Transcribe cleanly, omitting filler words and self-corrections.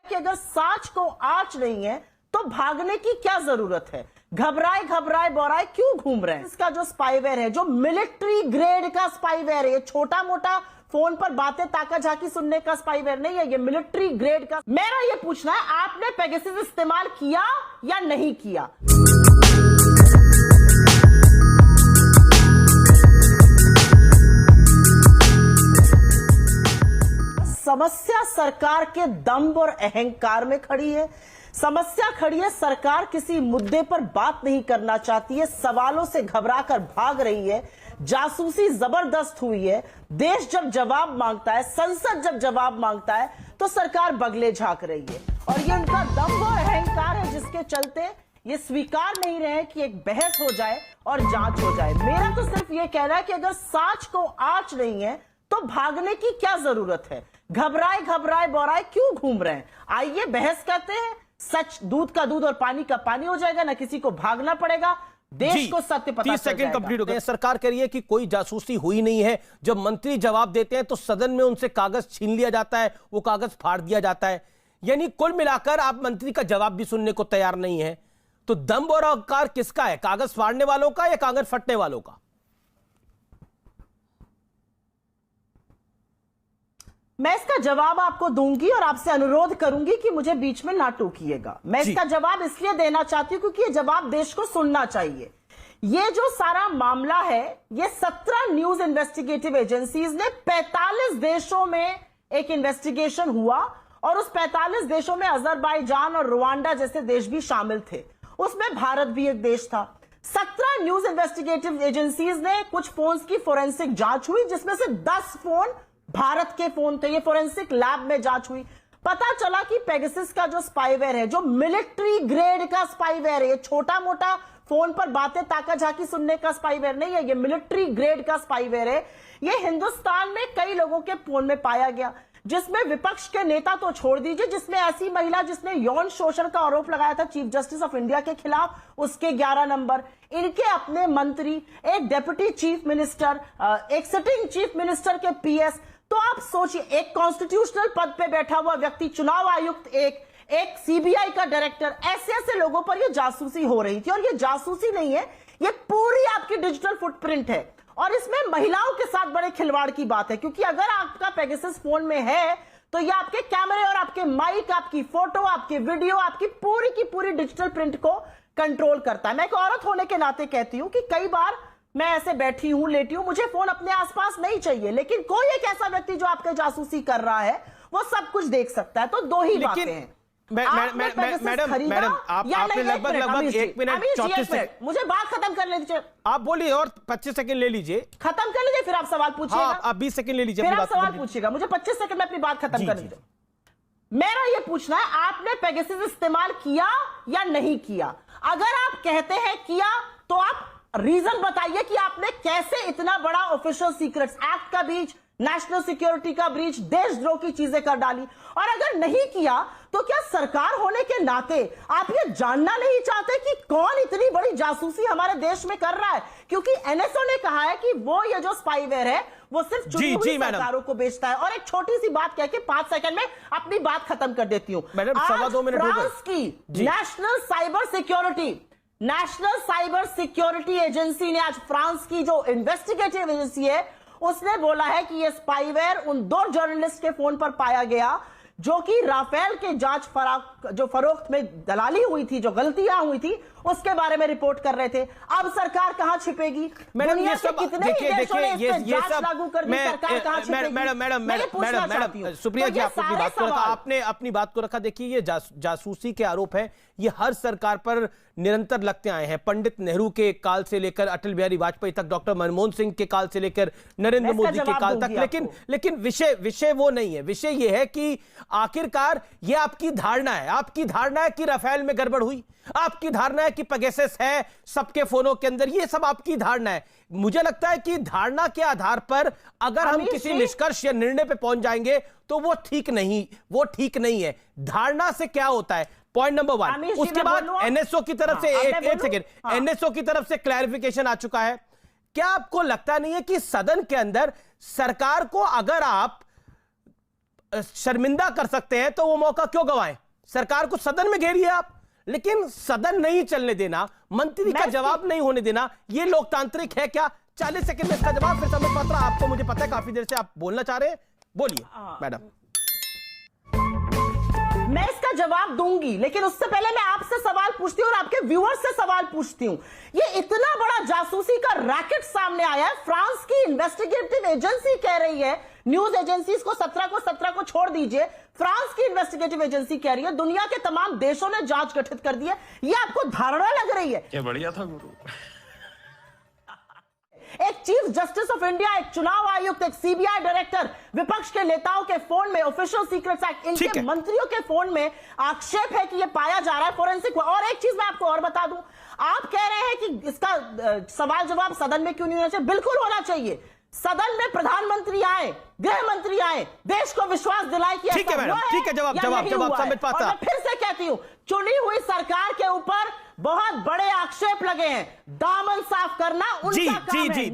कि अगर सांच को आंच नहीं है तो भागने की क्या जरूरत है, घबराए घबराए बोराए क्यों घूम रहे हैं। इसका जो स्पाईवेयर है, जो मिलिट्री ग्रेड का स्पाईवेयर है, ये छोटा मोटा फोन पर बातें ताका झाकी सुनने का स्पाईवेयर नहीं है, ये मिलिट्री ग्रेड का। मेरा ये पूछना है, आपने पेगासस इस्तेमाल किया या नहीं किया? समस्या सरकार के दम्भ और अहंकार में खड़ी है। समस्या खड़ी है, सरकार किसी मुद्दे पर बात नहीं करना चाहती है, सवालों से घबराकर भाग रही है, जासूसी जबरदस्त हुई है। देश जब जवाब मांगता है, संसद जब जवाब मांगता है, तो सरकार बगले झांक रही है। और ये उनका दम्भ और अहंकार है, जिसके चलते ये स्वीकार नहीं रहे कि एक बहस हो जाए और जांच हो जाए। मेरा तो सिर्फ ये कहना है कि अगर सांच को आंच नहीं है तो भागने की क्या जरूरत है, घबराए घबराए बोराए क्यों घूम रहे हैं। आइए बहस करते हैं, सच दूध का दूध और पानी का पानी हो जाएगा, ना किसी को भागना पड़ेगा, देश को सत्य पता 30 सेकंड कंप्लीट हो गए। सरकार कह रही है कि कोई जासूसी हुई नहीं है। जब मंत्री जवाब देते हैं तो सदन में उनसे कागज छीन लिया जाता है, वो कागज फाड़ दिया जाता है। यानी कुल मिलाकर आप मंत्री का जवाब भी सुनने को तैयार नहीं है। तो दम्भ और अहंकार किसका है, कागज फाड़ने वालों का या कागज फटने वालों का? मैं इसका जवाब आपको दूंगी और आपसे अनुरोध करूंगी कि मुझे बीच में ना टोकिएगा। मैं इसका जवाब इसलिए देना चाहती हूं क्योंकि ये जवाब देश को सुनना चाहिए। ये जो सारा मामला है, ये 17 न्यूज इन्वेस्टिगेटिव एजेंसीज ने 45 देशों में एक इन्वेस्टिगेशन हुआ, और उस 45 देशों में अजरबैजान और रुवांडा जैसे देश भी शामिल थे, उसमें भारत भी एक देश था। 17 न्यूज इन्वेस्टिगेटिव एजेंसीज ने कुछ फोन्स की फोरेंसिक जांच हुई, जिसमें से 10 फोन भारत के फोन थे। ये फोरेंसिक लैब में जांच हुई, पता चला कि पेगासस का जो स्पाईवेयर है, जो मिलिट्री ग्रेड का स्पाईवेयर है, ये छोटा मोटा फोन पर बातें ताका झाकी सुनने का स्पाईवेयर नहीं है, ये मिलिट्री ग्रेड का स्पाईवेयर है। ये हिंदुस्तान में कई लोगों के फोन में पाया गया, जिसमें विपक्ष के नेता तो छोड़ दीजिए, जिसमें ऐसी महिला जिसने यौन शोषण का आरोप लगाया था चीफ जस्टिस ऑफ इंडिया के खिलाफ, उसके 11 नंबर, इनके अपने मंत्री, एक डेप्यूटी चीफ मिनिस्टर, एक सिटिंग चीफ मिनिस्टर के पीएस। तो आप सोचिए, एक कॉन्स्टिट्यूशनल पद पे बैठा हुआ व्यक्ति, चुनाव आयुक्त, एक सीबीआई का डायरेक्टर, ऐसे ऐसे लोगों पर यह जासूसी हो रही थी। और ये जासूसी नहीं है, ये पूरी आपकी डिजिटल फुटप्रिंट है। और इसमें महिलाओं के साथ बड़े खिलवाड़ की बात है, क्योंकि अगर आपका पेगासस फोन में है तो ये आपके कैमरे और आपके माइक, आपकी फोटो, आपकी वीडियो, आपकी पूरी की पूरी डिजिटल प्रिंट को कंट्रोल करता है। मैं एक औरत होने के नाते कहती हूं कि कई बार मैं ऐसे बैठी हूं, लेटी हूं, मुझे फोन अपने आसपास नहीं चाहिए, लेकिन कोई एक ऐसा व्यक्ति जो आपके जासूसी कर रहा है, वो सब कुछ देख सकता है। तो दो ही बातें हैं। मैडम आपने लगभग 1 मिनट 34 सेकंड, मुझे बात खत्म करने दीजिए। आप बोलिए और 25 सेकंड ले लीजिए, खत्म कर लीजिए, फिर आप सवाल पूछिएगा। हाँ, आप 20 सेकंड ले लीजिए, फिर आप सवाल पूछिएगा। मुझे 25 सेकंड में अपनी बात खत्म कर दीजिए। मेरा ये पूछना है, आपने पेगासस इस्तेमाल किया या नहीं किया? अगर आप कहते हैं किया, तो आप रीजन बताइए कि आपने कैसे इतना बड़ा ऑफिशियल सीक्रेट्स एक्ट का ब्रीच, नेशनल सिक्योरिटी का ब्रीच, देशद्रोह की चीजें कर डाली। और अगर नहीं किया, तो क्या सरकार होने के नाते आप ये जानना नहीं चाहते कि कौन इतनी बड़ी जासूसी हमारे देश में कर रहा है? क्योंकि एनएसओ ने कहा है कि वो ये जो स्पाईवेयर है, वो सिर्फ चुनी हुई सरकारों को बेचता है। और एक छोटी सी बात कह के 5 सेकंड में अपनी बात खत्म कर देती हूं। मैडम, 2.25 मिनट फ्रांस की नेशनल साइबर सिक्योरिटी एजेंसी ने, आज फ्रांस की जो इन्वेस्टिगेटिव एजेंसी है, उसने बोला है कि यह स्पाईवेयर उन 2 जर्नलिस्ट के फोन पर पाया गया, जो कि राफेल के जांच जो फरोख्त में दलाली हुई थी, जो गलतियां हुई थी, उसके बारे में रिपोर्ट कर रहे थे। अब सरकार कहां छिपेगी? मैडम, ये सब कितने देशों ने इस पे जांच लागू कर दी, सरकार कहां छिपेगी? मैडम सुप्रिया जी, आपने अपनी बात को रखा, आपने अपनी बात को रखा। देखिए, ये जासूसी के आरोप है, ये हर सरकार पर निरंतर लगते आए हैं। पंडित नेहरू के काल से लेकर अटल बिहारी वाजपेयी तक, डॉक्टर मनमोहन सिंह के काल से लेकर नरेंद्र मोदी के काल तक। लेकिन विषय वो नहीं है। विषय ये है कि आखिरकार ये आपकी धारणा है, आपकी धारणा है कि राफेल में गड़बड़ हुई, आपकी धारणा है कि पेगासस है सबके फोनों के अंदर, ये सब आपकी धारणा है। मुझे लगता है कि धारणा के आधार पर अगर हम किसी निष्कर्ष या निर्णय पे पहुंच जाएंगे तो वो ठीक नहीं है। धारणा से क्या होता है, पॉइंट नंबर 1। उसके बाद एनएसओ की तरफ से एक सेकेंड, एनएसओ की तरफ से क्लैरिफिकेशन आ चुका है। क्या आपको लगता नहीं है कि सदन के अंदर सरकार को, अगर आप शर्मिंदा कर सकते हैं तो वो मौका क्यों गवाएं? सरकार को सदन में घेरिए आप, लेकिन सदन नहीं चलने देना, मंत्री का जवाब नहीं होने देना, ये लोकतांत्रिक है क्या? 40 सेकंड में इसका जवाब। फिर संबित पात्रा, आपको मुझे पता है काफी देर से आप बोलना चाह रहे हैं, बोलिए मैडम। मैं इसका जवाब दूंगी, लेकिन उससे पहले मैं आपसे सवाल पूछती हूं और आपके व्यूअर्स से सवाल पूछती हूं। ये इतना बड़ा जासूसी का रैकेट सामने आया है, फ्रांस की इन्वेस्टिगेटिव एजेंसी कह रही है, न्यूज एजेंसीज को 17 को छोड़ दीजिए, फ्रांस की इन्वेस्टिगेटिव एजेंसी कह रही है दुनिया के तमाम देशों ने जांच गठित कर दी है। ये आपको धारणा लग रही है? क्या बढ़िया था गुरु। एक चीफ जस्टिस ऑफ इंडिया, एक चुनाव आयुक्त, एक सीबीआई डायरेक्टर, विपक्ष के नेताओं के फोन में ऑफिशियल सीक्रेट्स एक्ट, इनके मंत्रियों के फोन में आक्षेप है कि यह पाया जा रहा है फोरेंसिक। और एक चीज मैं आपको और बता दूं, आप कह रहे हैं कि इसका सवाल जवाब सदन में क्यों नहीं होना चाहिए? बिल्कुल होना चाहिए। सदन में प्रधानमंत्री आए, गृह मंत्री आए, देश को विश्वास दिलाए कि ठीक है मैडम, ठीक है, जवाब संबित पात्रा। मैं फिर से कहती हूं, चुनी हुई सरकार के ऊपर बहुत बड़े आक्षेप लगे हैं, दामन साफ करना उनका काम है।